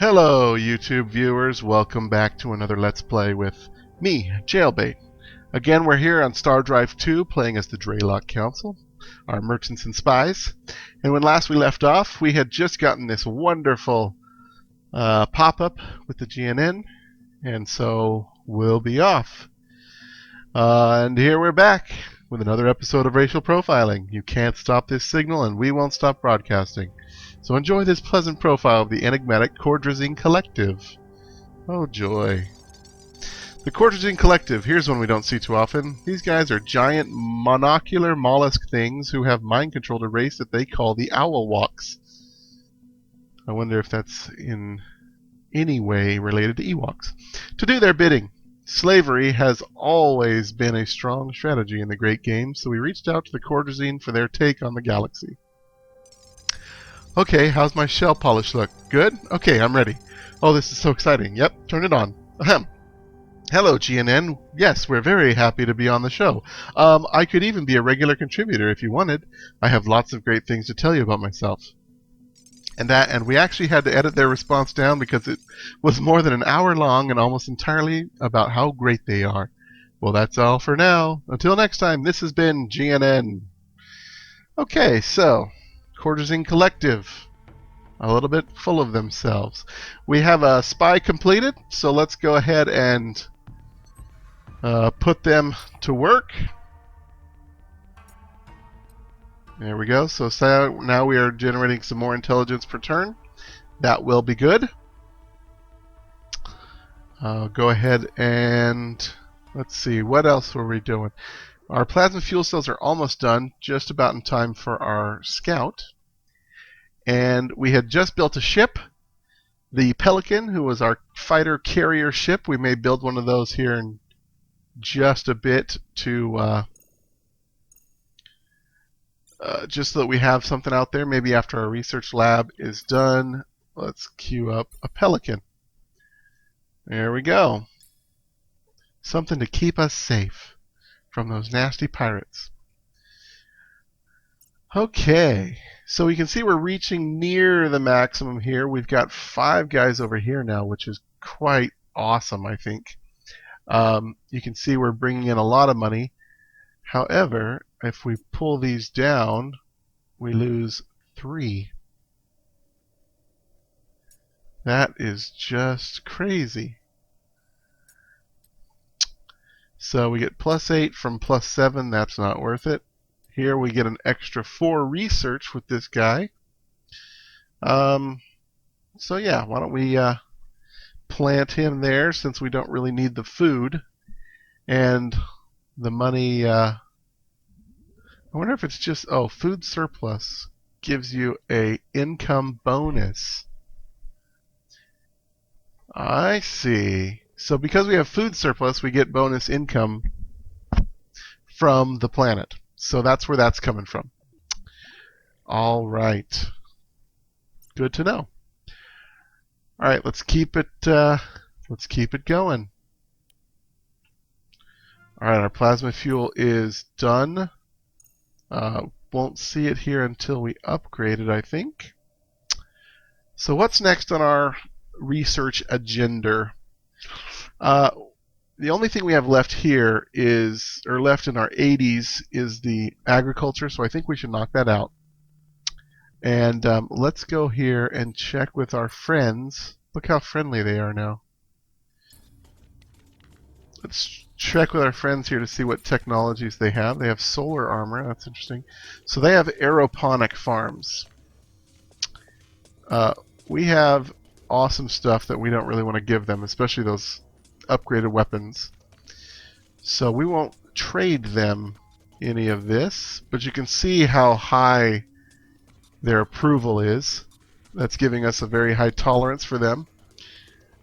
Hello, YouTube viewers. Welcome back to another Let's Play with me, Jaylbayt. Again, we're here on Stardrive 2, playing as the Draylock Council, our merchants and spies. And when last we left off, we had just gotten this wonderful pop-up with the GNN, and so we'll be off. And here we're back with another episode of Racial Profiling. You can't stop this signal, and we won't stop broadcasting. So enjoy this pleasant profile of the enigmatic Cordrazine Collective. Oh joy. The Cordrazine Collective, here's one we don't see too often. These guys are giant monocular mollusk things who have mind-controlled a race that they call the Owlwalks. I wonder if that's in any way related to Ewoks. To do their bidding. Slavery has always been a strong strategy in the Great Games, so we reached out to the Cordrazine for their take on the galaxy. Okay, how's my shell polish look? Good? Okay, I'm ready. Oh, this is so exciting. Yep, turn it on. Ahem. Hello, GNN. Yes, we're very happy to be on the show. I could even be a regular contributor if you wanted. I have lots of great things to tell you about myself. And we actually had to edit their response down because it was more than an hour long and almost entirely about how great they are. Well, that's all for now. Until next time, this has been GNN. Okay, so Cordrazine Collective, a little bit full of themselves. We have a spy completed, so let's go ahead and put them to work. There we go. So now we are generating some more intelligence per turn. That will be good. Go ahead and let's see, what else were we doing? Our plasma fuel cells are almost done, just about in time for our scout. And we had just built a ship, the Pelican, who was our fighter carrier ship. We may build one of those here in just a bit to just so that we have something out there. Maybe after our research lab is done, let's queue up a Pelican. There we go. Something to keep us safe from those nasty pirates. Okay, so we can see we're reaching near the maximum here. We've got 5 guys over here now, which is quite awesome, I think. You can see we're bringing in a lot of money. However, if we pull these down, we lose 3. That is just crazy. So we get +8 from +7. That's not worth it. Here we get an extra 4 research with this guy. So yeah, why don't we plant him there since we don't really need the food. And the money, I wonder if it's just, oh, food surplus gives you a income bonus. I see. So because we have food surplus, we get bonus income from the planet. So that's where that's coming from. All right. Good to know. All right, let's keep it going. All right, our plasma fuel is done. Won't see it here until we upgrade it, I think. So what's next on our research agenda? The only thing we have left here is, or left in our 80s, is the agriculture, so I think we should knock that out. And let's go here and check with our friends. Look how friendly they are now. Let's check with our friends here to see what technologies they have. They have solar armor. That's interesting. So they have aeroponic farms. We have awesome stuff that we don't really want to give them, especially those upgraded weapons. So we won't trade them any of this, but you can see how high their approval is. That's giving us a very high tolerance for them.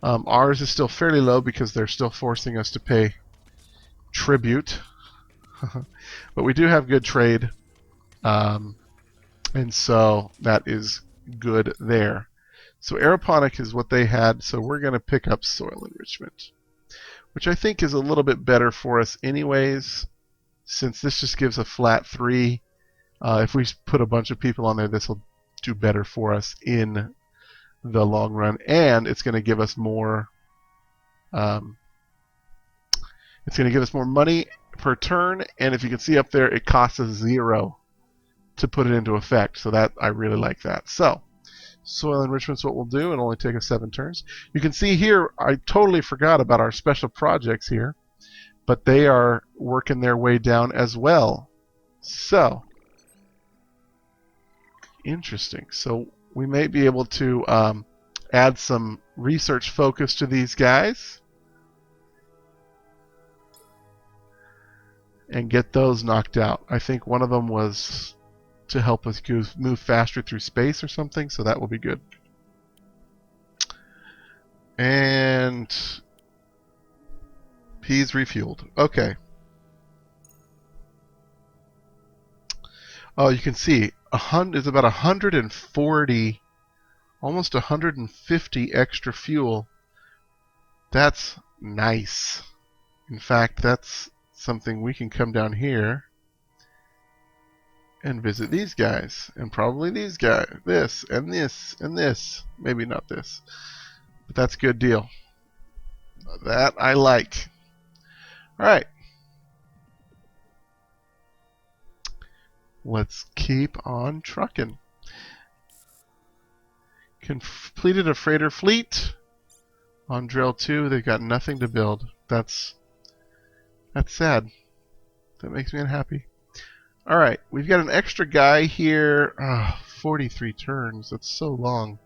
Ours is still fairly low because they're still forcing us to pay tribute. But we do have good trade, and so that is good there. So aeroponic is what they had, so we're going to pick up soil enrichment, which I think is a little bit better for us anyways, since this just gives a flat 3. If we put a bunch of people on there, this will do better for us in the long run, and it's going to give us more. It's going to give us more money per turn, and if you can see up there, it costs us 0 to put it into effect. So that I really like that. So soil enrichment's what we'll do. It'll only take us 7 turns. You can see here, I totally forgot about our special projects here, but they are working their way down as well. So interesting. So we may be able to add some research focus to these guys and get those knocked out. I think one of them was to help us move faster through space or something, so that will be good. And peas refueled. Okay. Oh, you can see it's about 140, almost 150 extra fuel. That's nice. In fact, that's something we can come down here and visit these guys, and probably these guys, this and this and this. Maybe not this, but that's a good deal. That I like. All right. Let's keep on trucking. Completed a freighter fleet on drill 2. They've got nothing to build. That's sad. That makes me unhappy. All right, we've got an extra guy here. 43 turns. That's so long.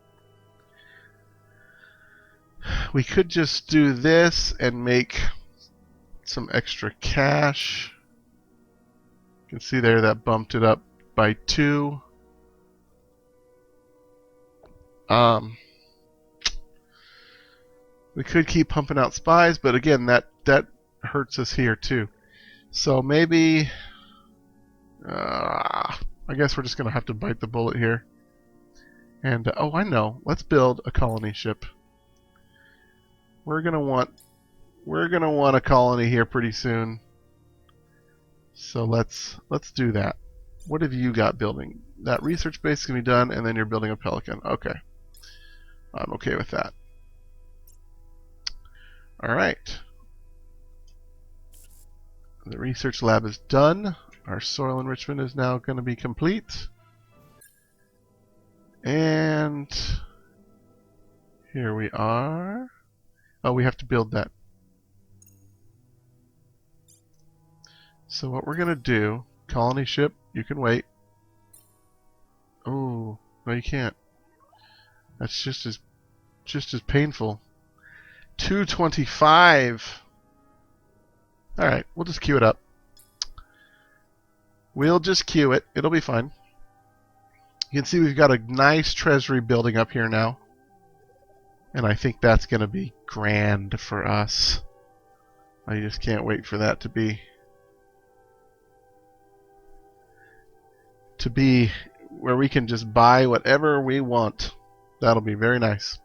We could just do this and make some extra cash. You can see there that bumped it up by 2. We could keep pumping out spies, but again, that hurts us here too. So maybe, I guess we're just gonna have to bite the bullet here. And oh, I know. Let's build a colony ship. We're gonna want a colony here pretty soon. So let's do that. What have you got building? That research base is gonna be done, and then you're building a Pelican. Okay, I'm okay with that. All right. The research lab is done. Our soil enrichment is now going to be complete. And here we are. Oh, we have to build that. So what we're going to do, colony ship, you can wait. Oh, no you can't. That's just as painful. 225. Alright, we'll just queue it up. We'll just queue it. It'll be fine. You can see we've got a nice treasury building up here now. And I think that's going to be grand for us. I just can't wait for that to be where we can just buy whatever we want. That'll be very nice.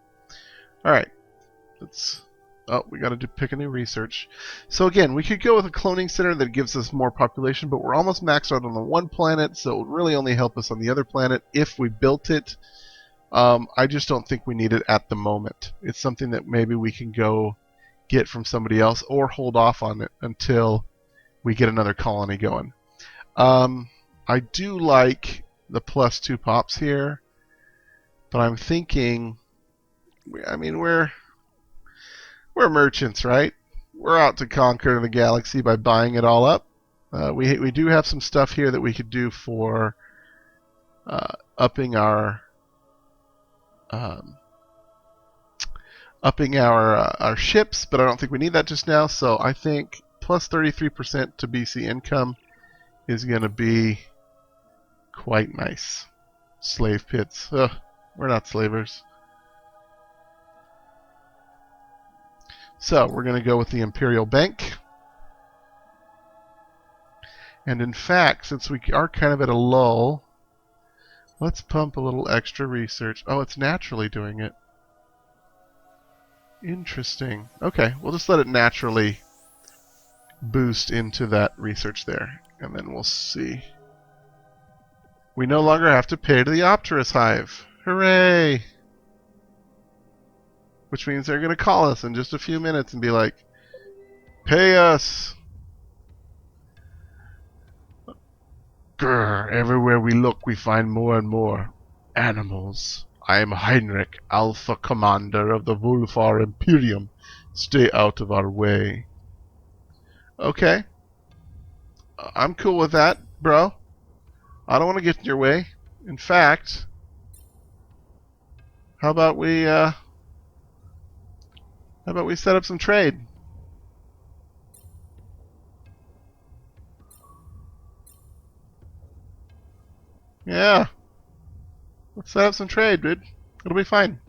Alright. We got to pick a new research. So again, we could go with a cloning center that gives us more population, but we're almost maxed out on the one planet, so it would really only help us on the other planet if we built it. I just don't think we need it at the moment. It's something that maybe we can go get from somebody else or hold off on it until we get another colony going. I do like the +2 pops here, but I'm thinking, I mean, we're merchants, right? We're out to conquer the galaxy by buying it all up. We do have some stuff here that we could do for upping our ships, but I don't think we need that just now. So I think plus 33% to BC income is going to be quite nice. Slave pits. Ugh, we're not slavers. So we're going to go with the Imperial Bank. And in fact, since we are kind of at a lull, let's pump a little extra research. Oh, it's naturally doing it. Interesting. Okay, we'll just let it naturally boost into that research there. And then we'll see. We no longer have to pay to the Opterus Hive. Hooray! which means they're going to call us in just a few minutes and be like, pay us. Grr, everywhere we look, we find more and more animals. I am Heinrich, Alpha Commander of the Wulfar Imperium. Stay out of our way. Okay. I'm cool with that, bro. I don't want to get in your way. In fact, how about we set up some trade? Yeah. Let's set up some trade, dude. It'll be fine.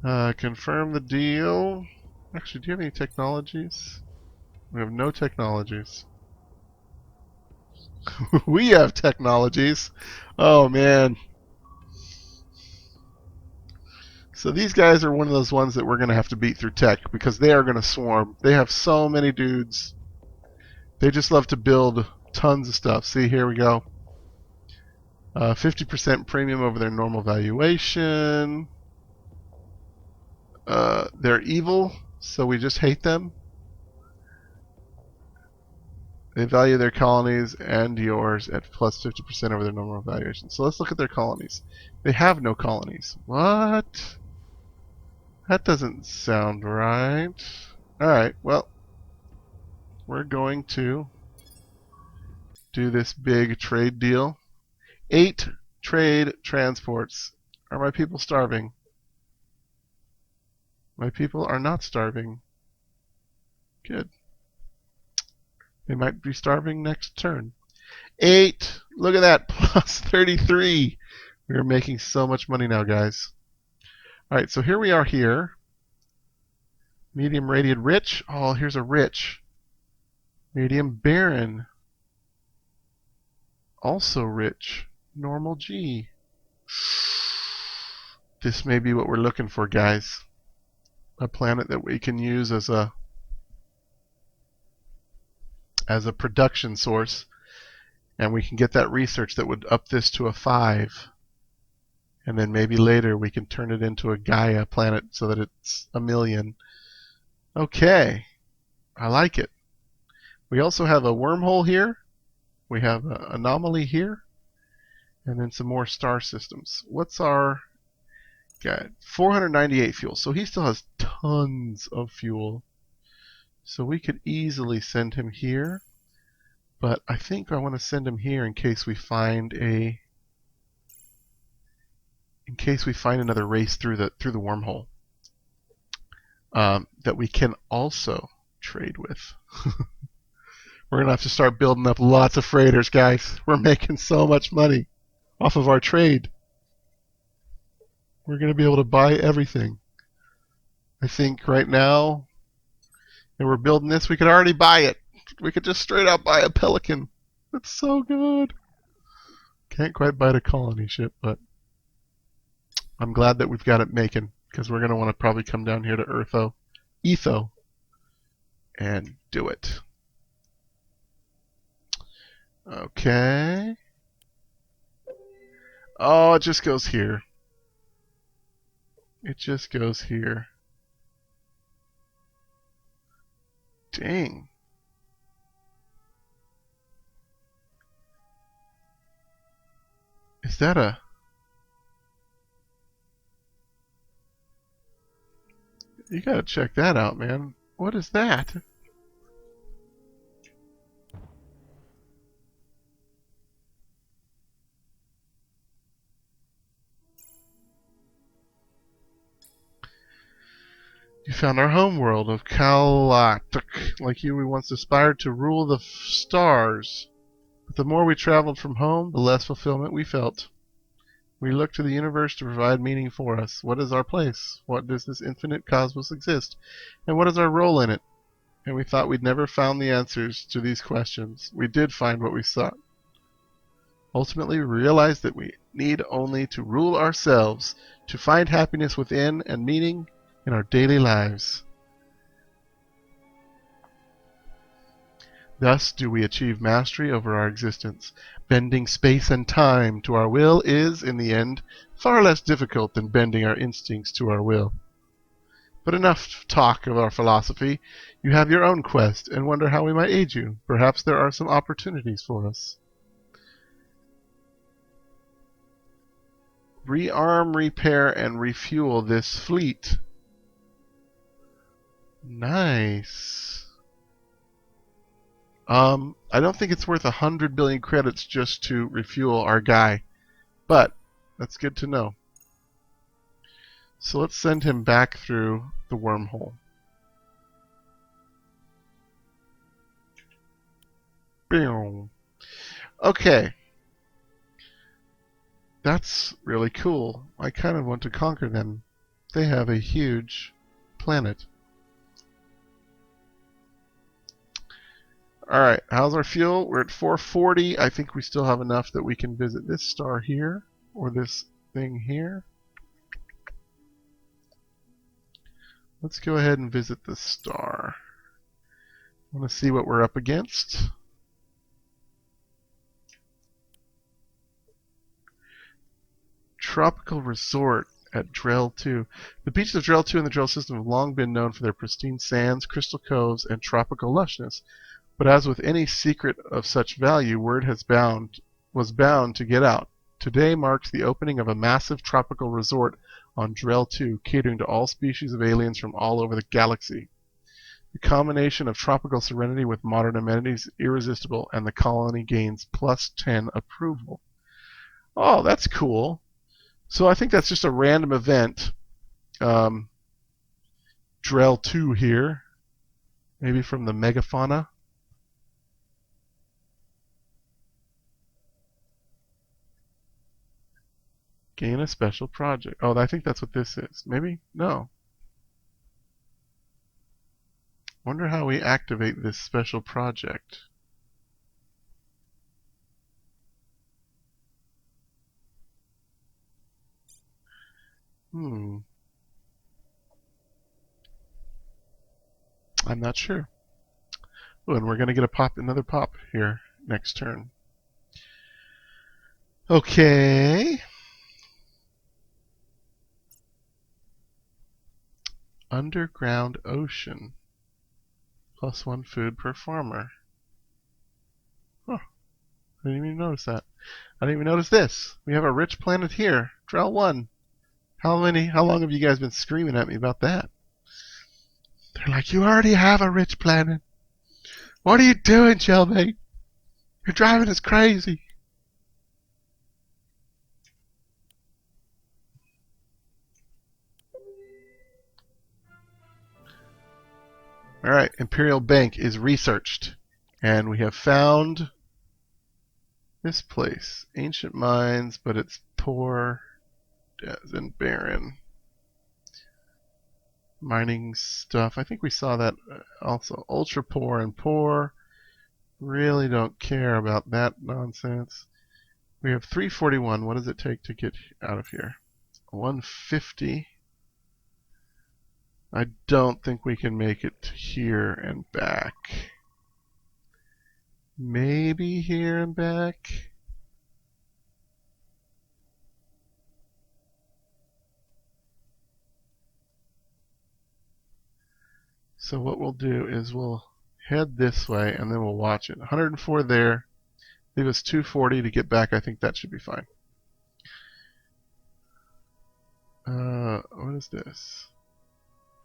Confirm the deal. Actually, do you have any technologies? We have no technologies. We have technologies. Oh, man. So these guys are one of those ones that we're going to have to beat through tech because they are going to swarm. They have so many dudes. They just love to build tons of stuff. See, here we go. 50% premium over their normal valuation. They're evil, so we just hate them. They value their colonies and yours at plus 50% over their normal valuation. So let's look at their colonies. They have no colonies. What? That doesn't sound right. Alright, well, we're going to do this big trade deal. 8 trade transports. Are my people starving? My people are not starving. Good. They might be starving next turn. 8! Look at that! Plus 33! We are making so much money now, guys. Alright, so here we are here. Medium rated rich. Oh, here's a rich. Medium barren. Also rich. Normal G. This may be what we're looking for, guys. A planet that we can use as a production source, and we can get that research that would up this to a 5, and then maybe later we can turn it into a Gaia planet so that it's a million. Okay, I like it. We also have a wormhole here, we have an anomaly here, and then some more star systems. What's our guy? 498 fuel, so he still has tons of fuel. So we could easily send him here, but I think I want to send him here in case we find another race through the wormhole that we can also trade with. We're gonna have to start building up lots of freighters, guys. We're making so much money off of our trade. We're gonna be able to buy everything. I think right now, and we're building this, we could already buy it. We could just straight out buy a Pelican. That's so good. Can't quite buy a colony ship, but I'm glad that we've got it making, because we're going to want to probably come down here to Etho, and do it. Okay. Oh, it just goes here. It just goes here. Dang. Is that a... You gotta check that out, man. What is that? You found our home world of Kalatuk. Like you, we once aspired to rule the stars. But the more we traveled from home, the less fulfillment we felt. We looked to the universe to provide meaning for us. What is our place? What does this infinite cosmos exist? And what is our role in it? And we thought we'd never found the answers to these questions. We did find what we sought. Ultimately, we realized that we need only to rule ourselves, to find happiness within and meaning in our daily lives. Thus do we achieve mastery over our existence. Bending space and time to our will is, in the end, far less difficult than bending our instincts to our will. But enough talk of our philosophy. You have your own quest and wonder how we might aid you. Perhaps there are some opportunities for us. Rearm, repair, and refuel this fleet. Nice. I don't think it's worth 100 billion credits just to refuel our guy, but that's good to know. So let's send him back through the wormhole. Boom. Okay. That's really cool. I kind of want to conquer them. They have a huge planet. Alright, how's our fuel? We're at 440. I think we still have enough that we can visit this star here, or this thing here. Let's go ahead and visit this star. I want to see what we're up against. Tropical Resort at Drell 2. The beaches of Drell 2 and the Drell system have long been known for their pristine sands, crystal coves, and tropical lushness. But as with any secret of such value, word was bound to get out. Today marks the opening of a massive tropical resort on Drell 2, catering to all species of aliens from all over the galaxy. The combination of tropical serenity with modern amenities is irresistible, and the colony gains +10 approval. Oh, that's cool. So I think that's just a random event. Drell 2 here. Maybe from the megafauna. Gain a special project. Oh, I think that's what this is. Maybe? No. Wonder how we activate this special project. I'm not sure. Oh, and we're going to get another pop here next turn. Okay. Underground ocean. +1 food per farmer. Huh. I didn't even notice that. I didn't even notice this. We have a rich planet here. Drell 1. How long have you guys been screaming at me about that? They're like, you already have a rich planet. What are you doing, Jaylbayt? You're driving us crazy. Alright, Imperial Bank is researched. And we have found this place. Ancient mines, but it's poor and barren. Mining stuff. I think we saw that also. Ultra poor and poor. Really don't care about that nonsense. We have 341. What does it take to get out of here? 150. I don't think we can make it here and back. Maybe here and back. So what we'll do is we'll head this way and then we'll watch it. 104 there. Leave us 240 to get back. I think that should be fine. What is this?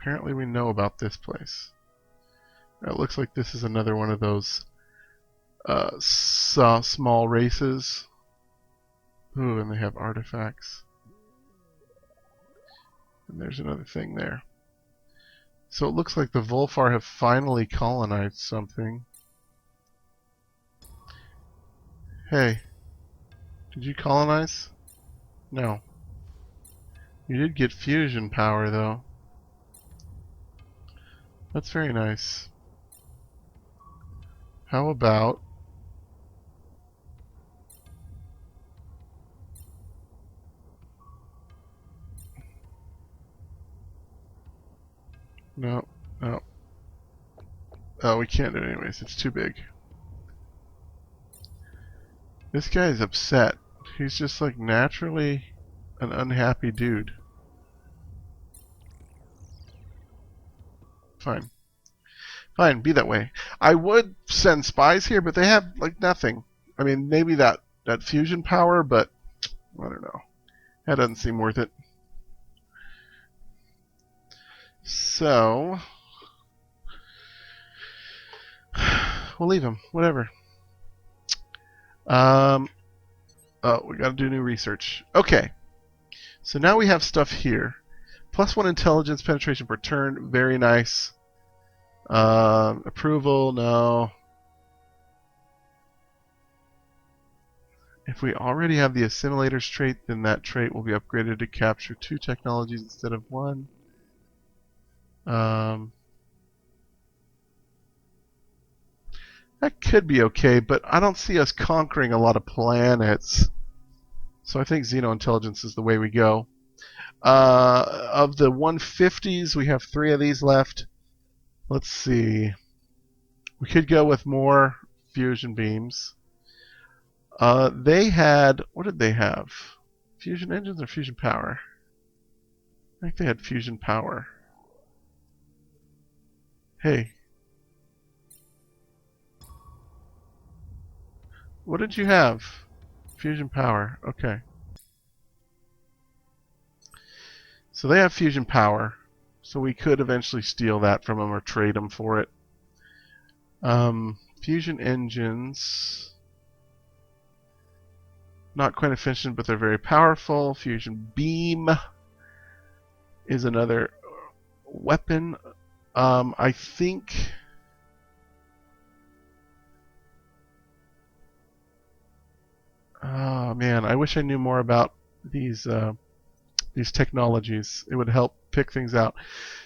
Apparently we know about this place. It looks like this is another one of those small races. Ooh, and they have artifacts. And there's another thing there. So it looks like the Volfar have finally colonized something. Hey, did you colonize? No. You did get fusion power, though. That's very nice. How about... No, no. Oh, we can't do it anyways. It's too big. This guy's upset. He's just like naturally an unhappy dude. fine. Fine, be that way. I would send spies here, but they have like nothing. I mean, maybe that fusion power, but I don't know. That doesn't seem worth it. So we'll leave him. Whatever. Oh, we got to do new research. Okay. So now we have stuff here. +1 intelligence, penetration per turn. Very nice. Approval, no. If we already have the assimilator's trait, then that trait will be upgraded to capture 2 technologies instead of 1. That could be okay, but I don't see us conquering a lot of planets. So I think xeno-intelligence is the way we go. Of the 150s, we have 3 of these left. Let's see. We could go with more fusion beams. They had... What did they have? Fusion engines or fusion power? I think they had fusion power. Hey. What did you have? Fusion power. Okay. So they have fusion power. So we could eventually steal that from them or trade them for it. Fusion engines. Not quite efficient, but they're very powerful. Fusion beam is another weapon. I think... Oh man, I wish I knew more about these technologies. It would help pick things out.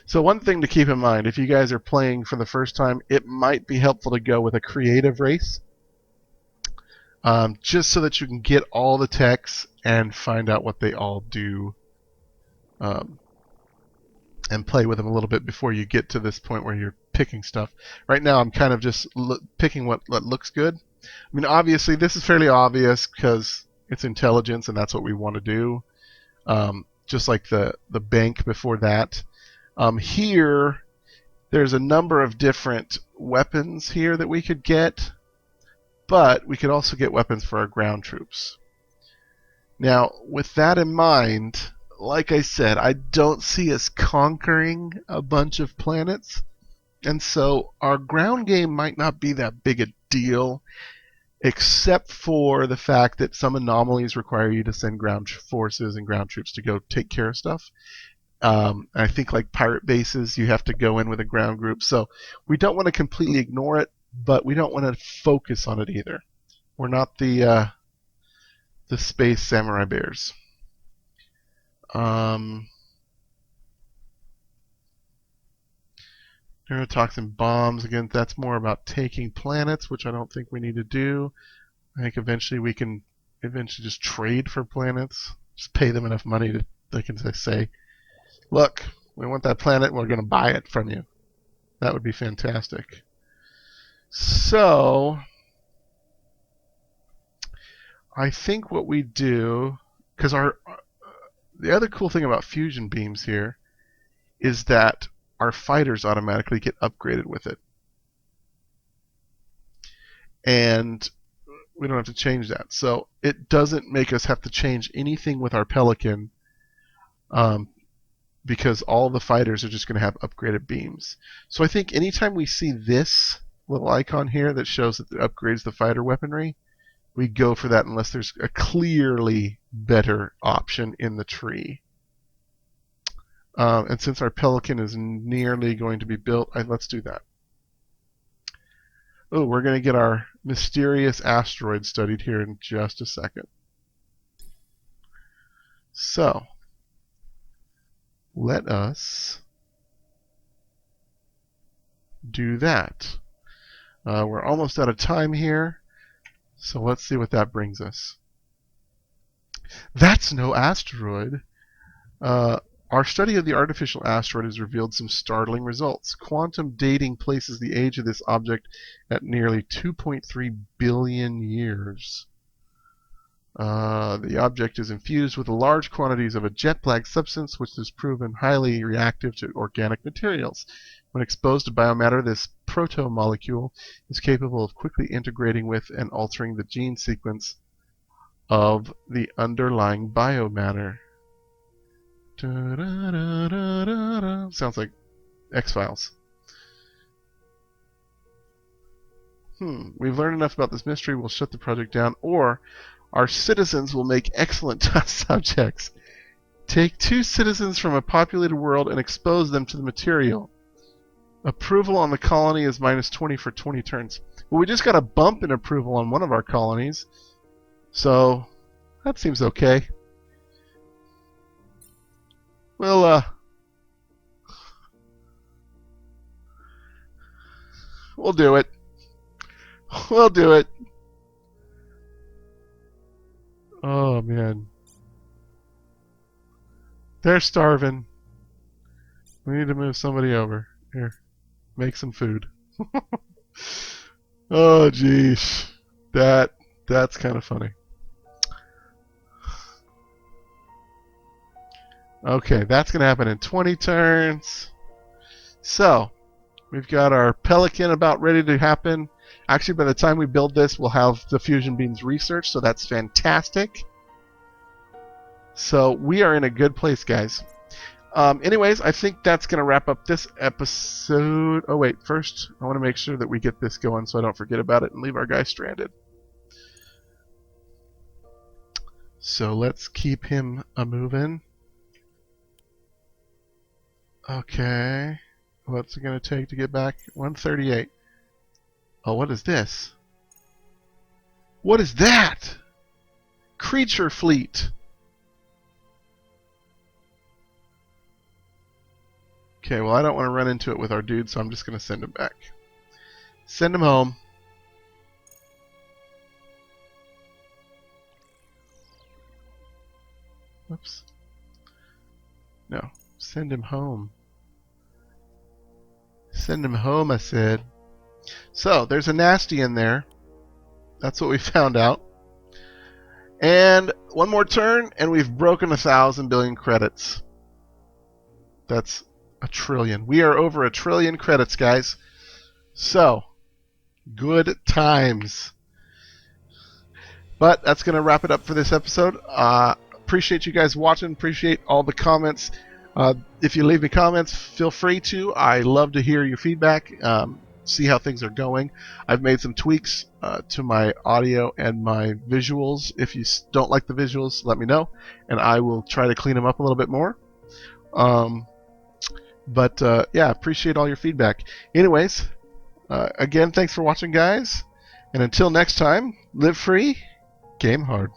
So one thing to keep in mind, if you guys are playing for the first time, it might be helpful to go with a creative race. Just so that you can get all the techs and find out what they all do. And play with them a little bit before you get to this point where you're picking stuff. Right now I'm kind of just picking what looks good. I mean, obviously, this is fairly obvious because it's intelligence, and that's what we want to do. Just like the bank before that. Here, there's a number of different weapons here that we could get, but we could also get weapons for our ground troops. Now, with that in mind, like I said, I don't see us conquering a bunch of planets, and so our ground game might not be that big a deal, except for the fact that some anomalies require you to send ground forces and ground troops to go take care of stuff. I think like pirate bases, you have to go in with a ground group. So we don't want to completely ignore it, but we don't want to focus on it either. We're not the space samurai bears. Neurotoxin bombs, again, that's more about taking planets, which I don't think we need to do. I think eventually we can just trade for planets. Just pay them enough money to they can say, look, we want that planet, we're going to buy it from you. That would be fantastic. So I think what we do, because the other cool thing about fusion beams here is that our fighters automatically get upgraded with it. And we don't have to change that. So it doesn't make us have to change anything with our Pelican because all the fighters are just going to have upgraded beams. So I think anytime we see this little icon here that shows that it upgrades the fighter weaponry, we go for that unless there's a clearly better option in the tree. And since our Pelican is nearly going to be built, let's do that. Oh, we're going to get our mysterious asteroid studied here in just a second. So, let us do that. We're almost out of time here, so let's see what that brings us. That's no asteroid. Our study of the artificial asteroid has revealed some startling results. Quantum dating places the age of this object at nearly 2.3 billion years. The object is infused with large quantities of a jet black substance which is proven highly reactive to organic materials. When exposed to biomatter, this proto-molecule is capable of quickly integrating with and altering the gene sequence of the underlying biomatter. Sounds like X-Files. We've learned enough about this mystery. We'll shut the project down, or our citizens will make excellent test subjects. Take 2 citizens from a populated world and expose them to the material. Approval on the colony is -20 for 20 turns. Well, we just got a bump in approval on one of our colonies, so that seems okay. We'll do it. We'll do it. Oh, man. They're starving. We need to move somebody over. Here. Make some food. Oh, geez. That's kind of funny. Okay, that's going to happen in 20 turns. So, we've got our Pelican about ready to happen. Actually, by the time we build this, we'll have the fusion beams researched, so that's fantastic. So we are in a good place, guys. Anyways, I think that's going to wrap up this episode. Oh, wait. First, I want to make sure that we get this going so I don't forget about it and leave our guy stranded. So let's keep him a-moving. Okay. What's it going to take to get back? 138. Oh, what is this? What is that? Creature fleet. Okay, well, I don't want to run into it with our dude, so I'm just going to send him back. Send him home. Oops. No, send him home. Send him home, I said. So, there's a nasty in there. That's what we found out. And one more turn, and we've broken 1,000 billion credits. That's a trillion. We are over 1 trillion credits, guys. So, good times. But that's going to wrap it up for this episode. Appreciate you guys watching. Appreciate all the comments. If you leave me comments, feel free to. I love to hear your feedback. See how things are going. I've made some tweaks to my audio and my visuals. If you don't like the visuals, let me know, and I will try to clean them up a little bit more. Yeah, appreciate all your feedback. Anyways, again, thanks for watching, guys, and until next time, live free, game hard.